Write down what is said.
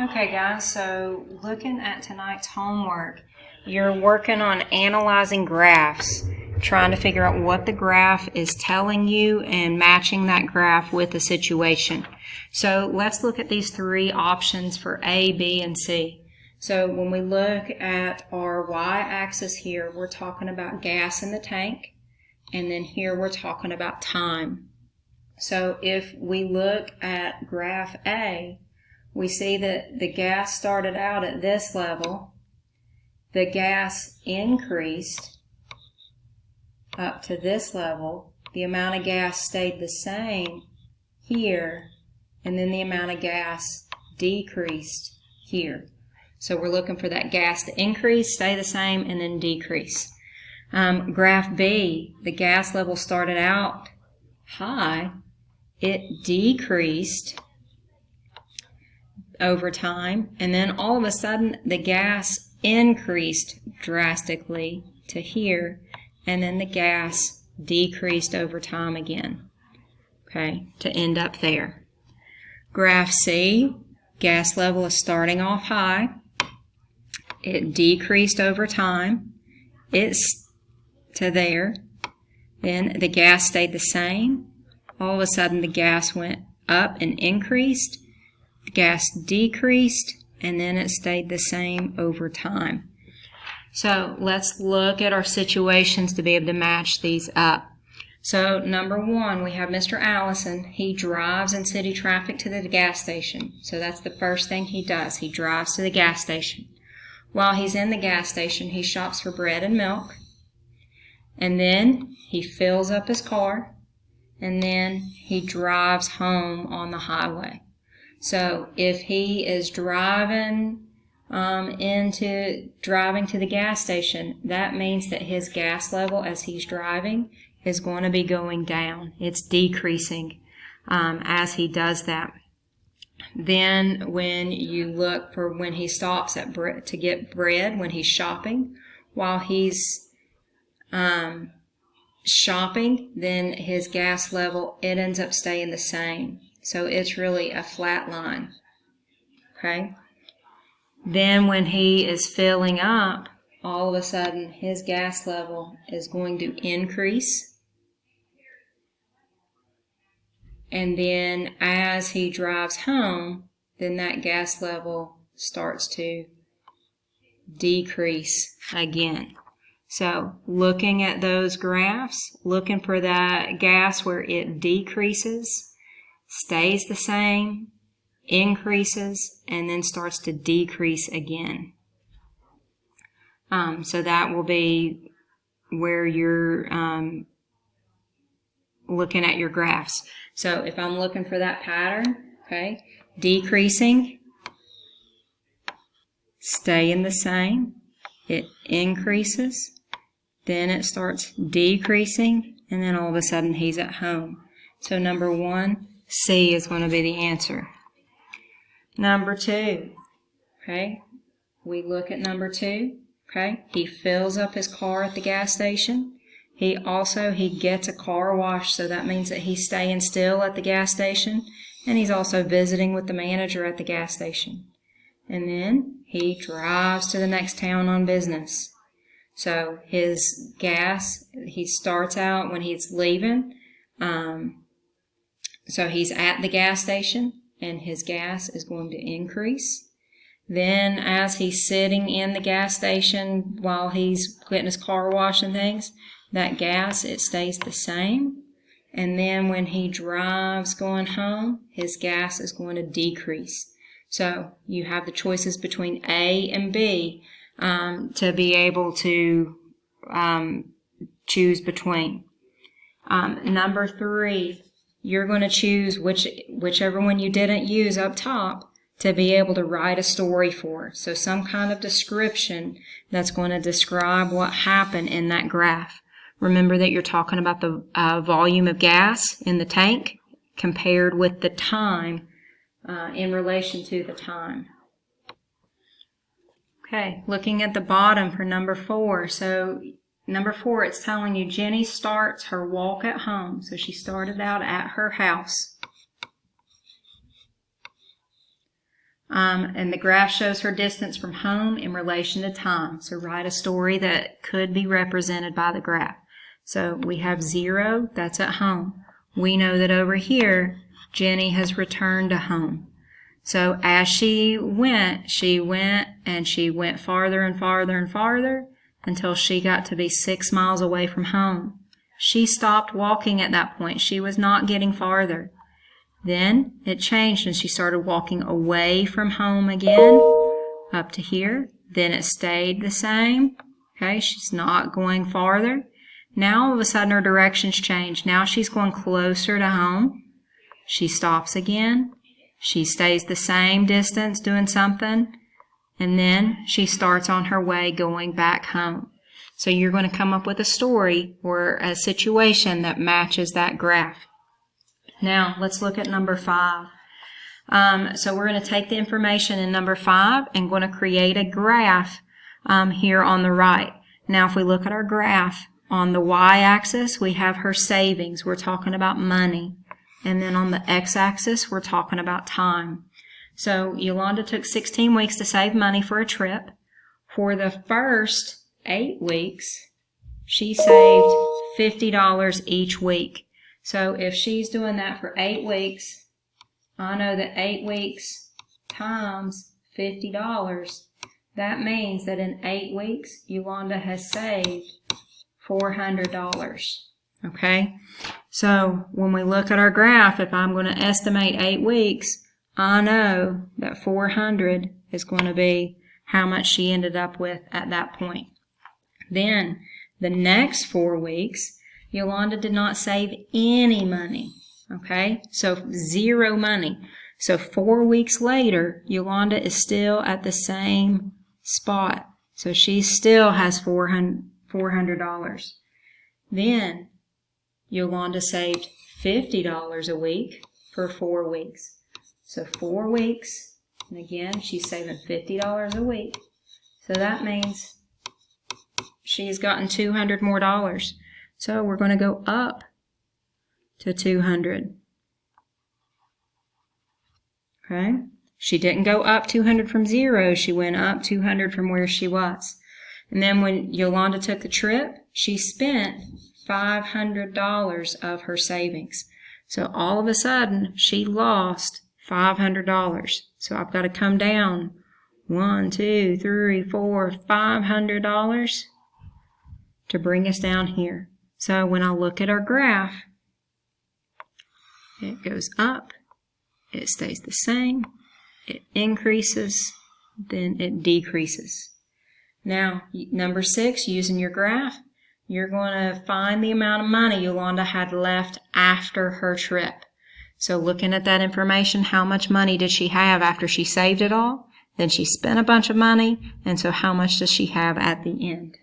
Okay guys, so looking at tonight's homework, you're working on analyzing graphs, trying to figure out what the graph is telling you and matching that graph with the situation. So let's look at these three options for A, B, and C. So when we look at our y-axis here, we're talking about gas in the tank, and then here we're talking about time. So if we look at graph A, we see that the gas started out at this level, the gas increased up to this level, the amount of gas stayed the same here, and then the amount of gas decreased here. So we're looking for that gas to increase, stay the same, and then decrease. Graph B, the gas level started out high, it decreased over time, and then all of a sudden the gas increased drastically to here, and then the gas decreased over time again, okay, to end up there. Graph C, gas level is starting off high, it decreased over time, it's to there, then the gas stayed the same, all of a sudden the gas went up and increased, gas decreased, and then it stayed the same over time. So let's look at our situations to be able to match these up. So number one, we have Mr. Allison. He drives in city traffic to the gas station. So that's the first thing he does. He drives to the gas station. While he's in the gas station, he shops for bread and milk, and then he fills up his car, and then he drives home on the highway. So if he is driving to the gas station, that means that his gas level as he's driving is going to be going down. It's decreasing as he does that. Then when you look for when he stops at to get bread, when he's shopping, while he's shopping, then his gas level, it ends up staying the same. So it's really a flat line, okay? Then when he is filling up, all of a sudden his gas level is going to increase. And then as he drives home, then that gas level starts to decrease again. So looking at those graphs, looking for that gas where it decreases, stays the same, increases, and then starts to decrease again. So that will be where you're looking at your graphs. So if I'm looking for that pattern, okay, decreasing, staying the same, it increases, then it starts decreasing, and then all of a sudden he's at home. So number one, C is going to be the answer. Number two, okay, we look at number two, okay, he fills up his car at the gas station. He gets a car wash, so that means that he's staying still at the gas station, and he's also visiting with the manager at the gas station. And then he drives to the next town on business. So his gas, he starts out when he's leaving, so he's at the gas station, and his gas is going to increase. Then as he's sitting in the gas station while he's getting his car washed and things, that gas, it stays the same. And then when he drives going home, his gas is going to decrease. So you have the choices between A and B to be able to choose between. Number three, you're going to choose whichever one you didn't use up top to be able to write a story for. So some kind of description that's going to describe what happened in that graph. Remember that you're talking about the volume of gas in the tank compared with the time in relation to the time. Okay, looking at the bottom for number four. So number four, it's telling you Jenny starts her walk at home. So she started out at her house. And the graph shows her distance from home in relation to time. So write a story that could be represented by the graph. So we have 0, that's at home. We know that over here, Jenny has returned to home. So as she went and she went farther and farther and farther until she got to be 6 miles away from home. She stopped walking at that point. She was not getting farther. Then it changed and she started walking away from home again up to here. Then it stayed the same. Okay, she's not going farther. Now all of a sudden her directions change. Now she's going closer to home. She stops again. She stays the same distance doing something. And then she starts on her way going back home. So you're going to come up with a story or a situation that matches that graph. Now, let's look at number 5. So we're going to take the information in number 5 and going to create a graph here on the right. Now, if we look at our graph, on the y-axis, we have her savings. We're talking about money. And then on the x-axis, we're talking about time. So Yolanda took 16 weeks to save money for a trip. For the first 8 weeks, she saved $50 each week. So if she's doing that for 8 weeks, I know that 8 weeks times $50, that means that in 8 weeks, Yolanda has saved $400. Okay? So when we look at our graph, if I'm going to estimate 8 weeks, I know that 400 is going to be how much she ended up with at that point. Then the next 4 weeks, Yolanda did not save any money, okay? So 0 money. So 4 weeks later, Yolanda is still at the same spot. So she still has $400. Then Yolanda saved $50 a week for 4 weeks. So 4 weeks, and again, she's saving $50 a week. So that means she's gotten $200 more dollars. So we're going to go up to 200. Okay? She didn't go up 200 from 0. She went up 200 from where she was. And then when Yolanda took the trip, she spent $500 of her savings. So all of a sudden, she lost $500. So I've got to come down $1, 2, 3, 4, $500 to bring us down here. So when I look at our graph, it goes up, it stays the same, it increases, then it decreases. Now, number 6, using your graph, you're going to find the amount of money Yolanda had left after her trip. So looking at that information, how much money did she have after she saved it all? Then she spent a bunch of money, and so how much does she have at the end?